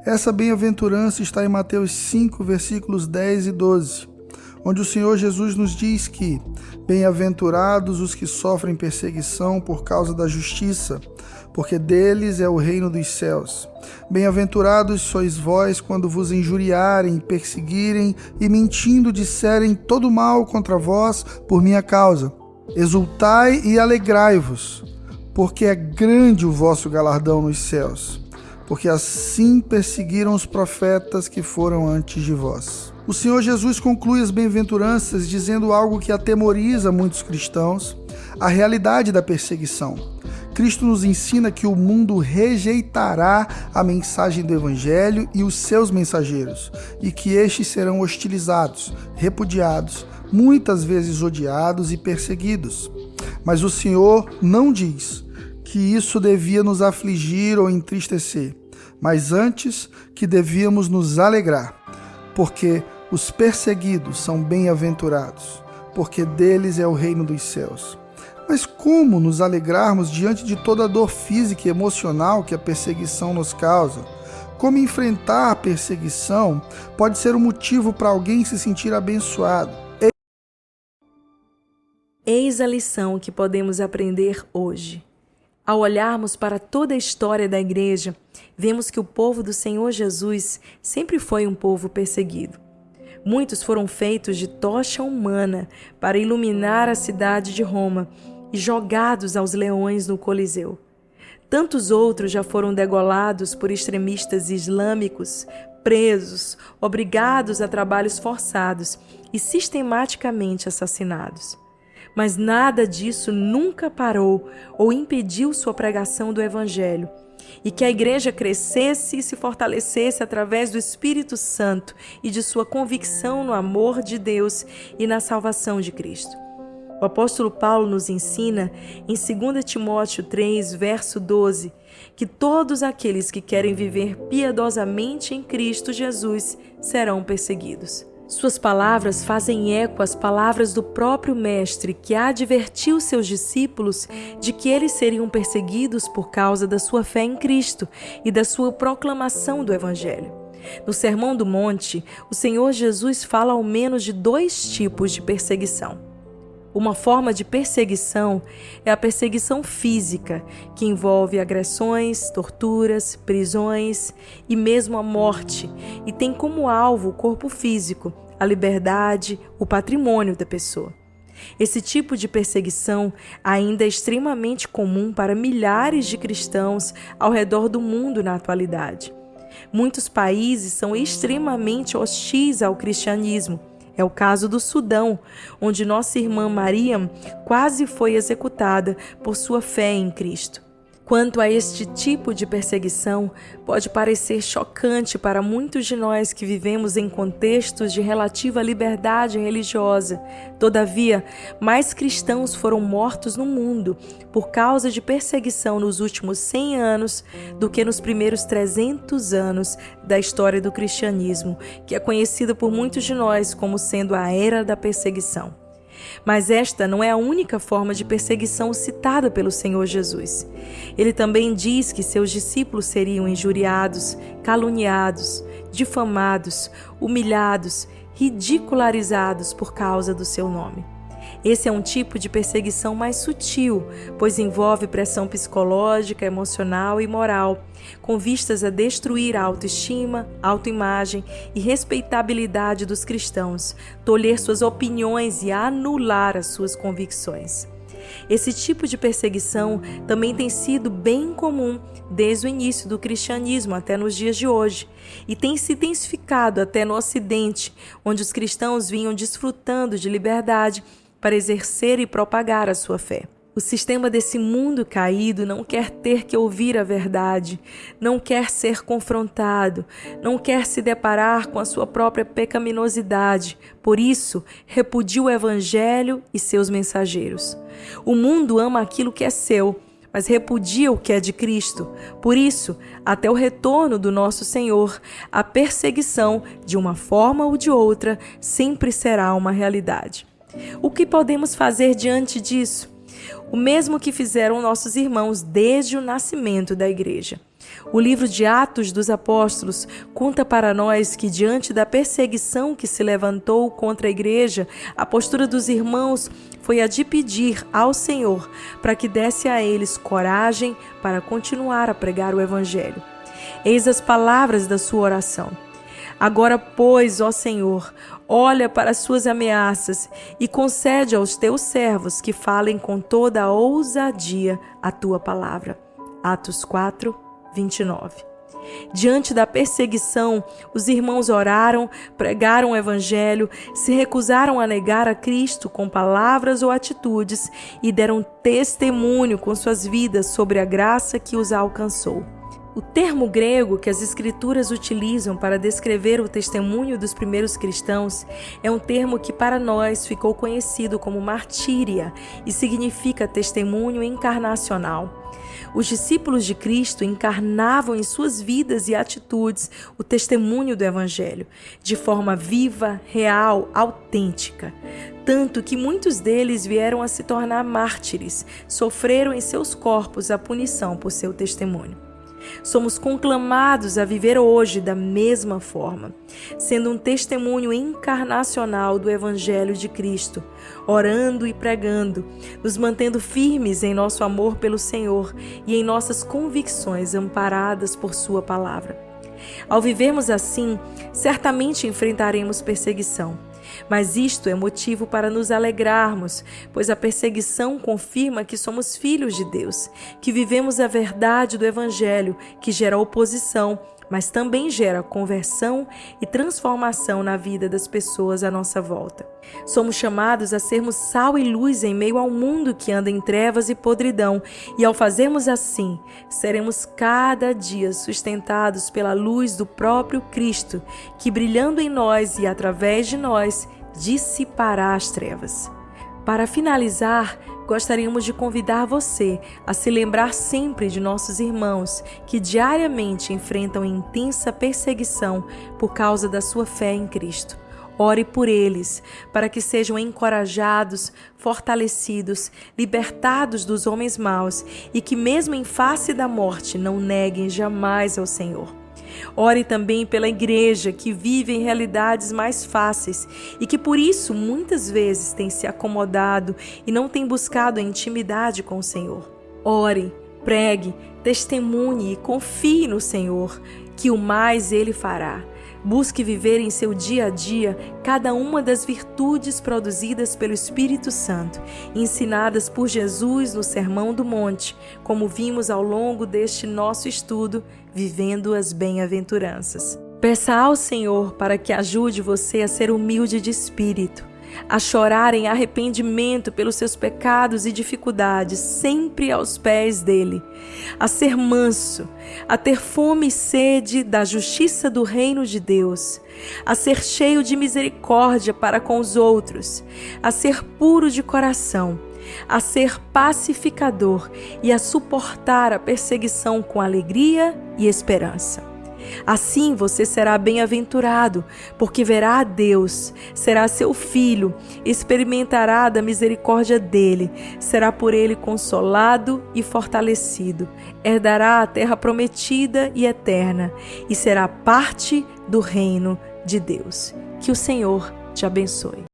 Essa bem-aventurança está em Mateus 5, versículos 10 e 12, onde o Senhor Jesus nos diz que bem-aventurados os que sofrem perseguição por causa da justiça, porque deles é o reino dos céus. Bem-aventurados sois vós quando vos injuriarem, perseguirem e mentindo disserem todo mal contra vós por minha causa. Exultai e alegrai-vos, porque é grande o vosso galardão nos céus, porque assim perseguiram os profetas que foram antes de vós. O Senhor Jesus conclui as bem-aventuranças dizendo algo que atemoriza muitos cristãos, a realidade da perseguição. Cristo nos ensina que o mundo rejeitará a mensagem do Evangelho e os seus mensageiros, e que estes serão hostilizados, repudiados, muitas vezes odiados e perseguidos. Mas o Senhor não diz que isso devia nos afligir ou entristecer, mas antes que devíamos nos alegrar, porque os perseguidos são bem-aventurados, porque deles é o reino dos céus. Mas como nos alegrarmos diante de toda a dor física e emocional que a perseguição nos causa? Como enfrentar a perseguição pode ser um motivo para alguém se sentir abençoado? Eis a lição que podemos aprender hoje. Ao olharmos para toda a história da igreja, vemos que o povo do Senhor Jesus sempre foi um povo perseguido. Muitos foram feitos de tocha humana para iluminar a cidade de Roma e jogados aos leões no Coliseu. Tantos outros já foram degolados por extremistas islâmicos, presos, obrigados a trabalhos forçados e sistematicamente assassinados. Mas nada disso nunca parou ou impediu sua pregação do Evangelho, e que a igreja crescesse e se fortalecesse através do Espírito Santo e de sua convicção no amor de Deus e na salvação de Cristo. O apóstolo Paulo nos ensina em 2 Timóteo 3, verso 12, que todos aqueles que querem viver piedosamente em Cristo Jesus serão perseguidos. Suas palavras fazem eco às palavras do próprio Mestre, que advertiu seus discípulos de que eles seriam perseguidos por causa da sua fé em Cristo e da sua proclamação do Evangelho. No Sermão do Monte, o Senhor Jesus fala ao menos de 2 tipos de perseguição. Uma forma de perseguição é a perseguição física, que envolve agressões, torturas, prisões e mesmo a morte, e tem como alvo o corpo físico, a liberdade, o patrimônio da pessoa. Esse tipo de perseguição ainda é extremamente comum para milhares de cristãos ao redor do mundo na atualidade. Muitos países são extremamente hostis ao cristianismo. É o caso do Sudão, onde nossa irmã Mariam quase foi executada por sua fé em Cristo. Quanto a este tipo de perseguição, pode parecer chocante para muitos de nós que vivemos em contextos de relativa liberdade religiosa. Todavia, mais cristãos foram mortos no mundo por causa de perseguição nos últimos 100 anos do que nos primeiros 300 anos da história do cristianismo, que é conhecida por muitos de nós como sendo a Era da Perseguição. Mas esta não é a única forma de perseguição citada pelo Senhor Jesus. Ele também diz que seus discípulos seriam injuriados, caluniados, difamados, humilhados, ridicularizados por causa do seu nome. Esse é um tipo de perseguição mais sutil, pois envolve pressão psicológica, emocional e moral, com vistas a destruir a autoestima, autoimagem e respeitabilidade dos cristãos, tolher suas opiniões e anular as suas convicções. Esse tipo de perseguição também tem sido bem comum desde o início do cristianismo até nos dias de hoje, e tem se intensificado até no Ocidente, onde os cristãos vinham desfrutando de liberdade para exercer e propagar a sua fé. O sistema desse mundo caído não quer ter que ouvir a verdade, não quer ser confrontado, não quer se deparar com a sua própria pecaminosidade. Por isso, repudia o Evangelho e seus mensageiros. O mundo ama aquilo que é seu, mas repudia o que é de Cristo. Por isso, até o retorno do nosso Senhor, a perseguição, de uma forma ou de outra, sempre será uma realidade. O que podemos fazer diante disso? O mesmo que fizeram nossos irmãos desde o nascimento da igreja. O livro de Atos dos Apóstolos conta para nós que, diante da perseguição que se levantou contra a igreja, a postura dos irmãos foi a de pedir ao Senhor para que desse a eles coragem para continuar a pregar o Evangelho. Eis as palavras da sua oração. Agora, pois, ó Senhor, olha para as suas ameaças e concede aos teus servos que falem com toda a ousadia a tua palavra. Atos 4, 29. Diante da perseguição, os irmãos oraram, pregaram o Evangelho, se recusaram a negar a Cristo com palavras ou atitudes e deram testemunho com suas vidas sobre a graça que os alcançou. O termo grego que as Escrituras utilizam para descrever o testemunho dos primeiros cristãos é um termo que para nós ficou conhecido como martíria e significa testemunho encarnacional. Os discípulos de Cristo encarnavam em suas vidas e atitudes o testemunho do Evangelho, de forma viva, real, autêntica. Tanto que muitos deles vieram a se tornar mártires, sofreram em seus corpos a punição por seu testemunho. Somos conclamados a viver hoje da mesma forma, sendo um testemunho encarnacional do Evangelho de Cristo, orando e pregando, nos mantendo firmes em nosso amor pelo Senhor e em nossas convicções amparadas por Sua palavra. Ao vivermos assim, certamente enfrentaremos perseguição. Mas isto é motivo para nos alegrarmos, pois a perseguição confirma que somos filhos de Deus, que vivemos a verdade do Evangelho, que gera oposição, mas também gera conversão e transformação na vida das pessoas à nossa volta. Somos chamados a sermos sal e luz em meio ao mundo que anda em trevas e podridão, e ao fazermos assim, seremos cada dia sustentados pela luz do próprio Cristo, que brilhando em nós e através de nós, dissipará as trevas. Para finalizar, gostaríamos de convidar você a se lembrar sempre de nossos irmãos que diariamente enfrentam intensa perseguição por causa da sua fé em Cristo. Ore por eles, para que sejam encorajados, fortalecidos, libertados dos homens maus e que mesmo em face da morte não neguem jamais ao Senhor. Ore também pela igreja que vive em realidades mais fáceis e que por isso muitas vezes tem se acomodado e não tem buscado a intimidade com o Senhor. Ore, pregue, testemunhe e confie no Senhor, que o mais Ele fará. Busque viver em seu dia a dia cada uma das virtudes produzidas pelo Espírito Santo, ensinadas por Jesus no Sermão do Monte, como vimos ao longo deste nosso estudo, Vivendo as Bem-aventuranças. Peça ao Senhor para que ajude você a ser humilde de espírito, a chorar em arrependimento pelos seus pecados e dificuldades, sempre aos pés dele, a ser manso, a ter fome e sede da justiça do reino de Deus, a ser cheio de misericórdia para com os outros, a ser puro de coração, a ser pacificador e a suportar a perseguição com alegria e esperança. Assim você será bem-aventurado, porque verá a Deus, será seu filho, experimentará da misericórdia dele, será por ele consolado e fortalecido, herdará a terra prometida e eterna e será parte do reino de Deus. Que o Senhor te abençoe.